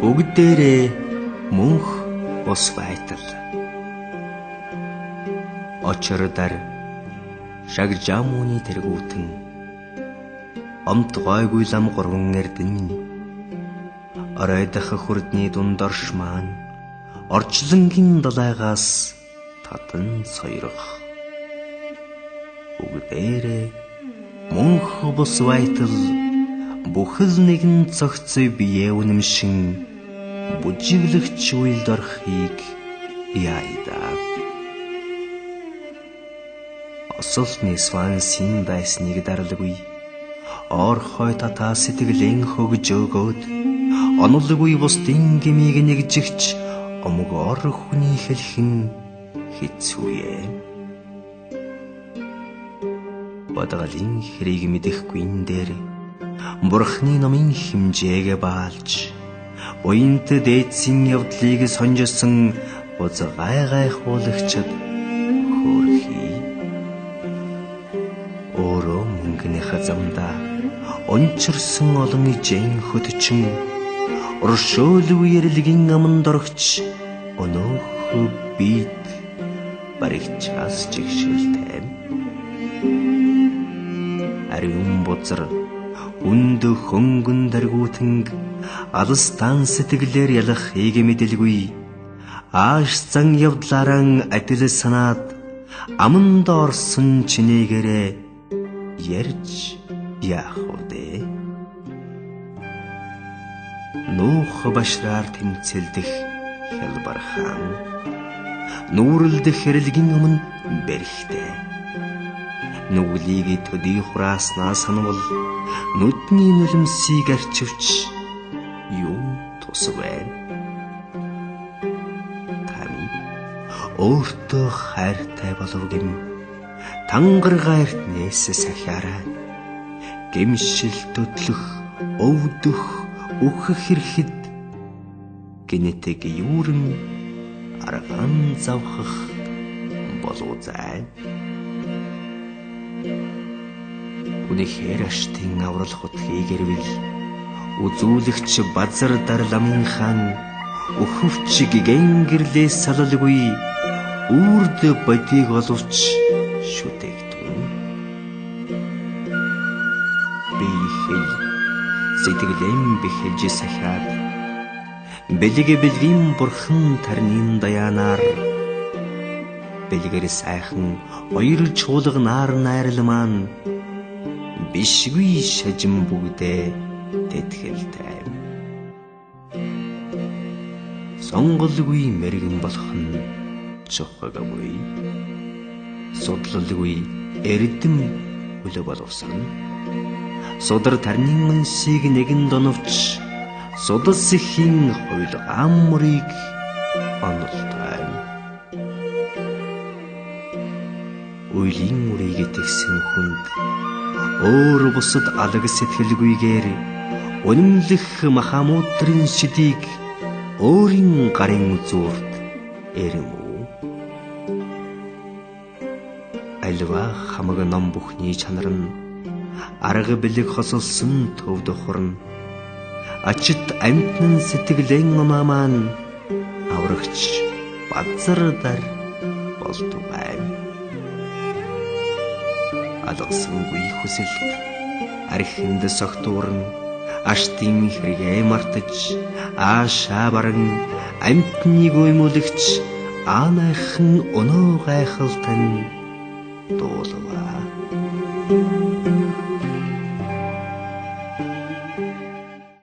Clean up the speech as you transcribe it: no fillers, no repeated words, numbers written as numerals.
Бүгдээрээ мөнх ус байтал очирдар шагжамууны тэргүүтэн омт гойгүй лам гурван эрдэн оройдох хүрдний дундорш маань орчлонгийн далайгаас татан сойрох бүгдээрээ мөнх ус байтал бүхэл нэгэн цогцой бие үнэмшин бүжиглэгч үйлд орохыг яайдаа. Осолны свансин байсныг дарлагүй орхой татаа сэтгэлэн хөгж өгөөд онулгүй бусдын гмийг нэгжигч омгоор хүний хэлхэн хэцүүе. Бадагалын хэрийг мэдэхгүй энэ дээр Бурхны номын хэмжээг баалж буянт дээдсийн явдлыг сонжсон буз гайхуулагчд хөөрхий. Өөрөө мөнгөний замда ончирсан олон ижэн хөтчин уршөөлөв ярилгийн аманд орогч өнөөх бид баригчаас чигшэлтэй. Ариун бузар үнд хөнгөн даргуутанг алстан сэтгэлээр ялах хийг мэдэлгүй ааш зан явдлааран адил санаад аманд орсон чинээгээрээ ярьж яах вэ? Нуух башраар тэмцэлдэх хялбар хаан нүүрэлдэх хэрэлгийн өмнө бэрхтэй нүглийг төдий хурааснаа санавал нүдний нулимсыг арчивч юу тусвэ? Таны өөртөө хайртай болов гэм тангар гайрт нээсэ сахиараа гэмшил төтлөх өвдөх үхэх хэрхэд генетик юурын арган завхах болоозай. Үнэхээр аштын аврал хотхийг ирвэл үзүүлэгч базар дарламын хаан өхөвч гэгэн гэрлээс салалгүй үрд бодийг оловч шүтэгдэн. Бихэй сэтгэлэм бихэж сахиад бэлэг бэлгийн бурхан тарнын даяанаар бэлгэр сайхан хоёр чуулга нар найрал маань бишгүй шажим бүгдээ тэтгэлтэй. Сонголгүй мэрэгэн болох нь чухаггүй. Судлалгүй эрдэм өлө боловсон. Судар тарнын мөнсийг нэгэн доновч судас ихийн хойл амрыг онолтой. Үйлийн үрийг тэгсэн хүнд өөр бусад алаг сэтгэлгүйгээр үнэмлэх махамутрын шидийг өөрийн гарын зүрт эрэм үү? Альва хамаг ном бүхний чанар нь арга бэлэг хосолсон төвд хорн ачит амтнан сэтгэлэн мамаан аврагч базар дар болтугай. Алгасангүй хүсэл архинд согтуурн аштын хэрэгэ мартаж аашаа баран амтныг уймуулагч аанайхан өнөө гайхалтан дуулава.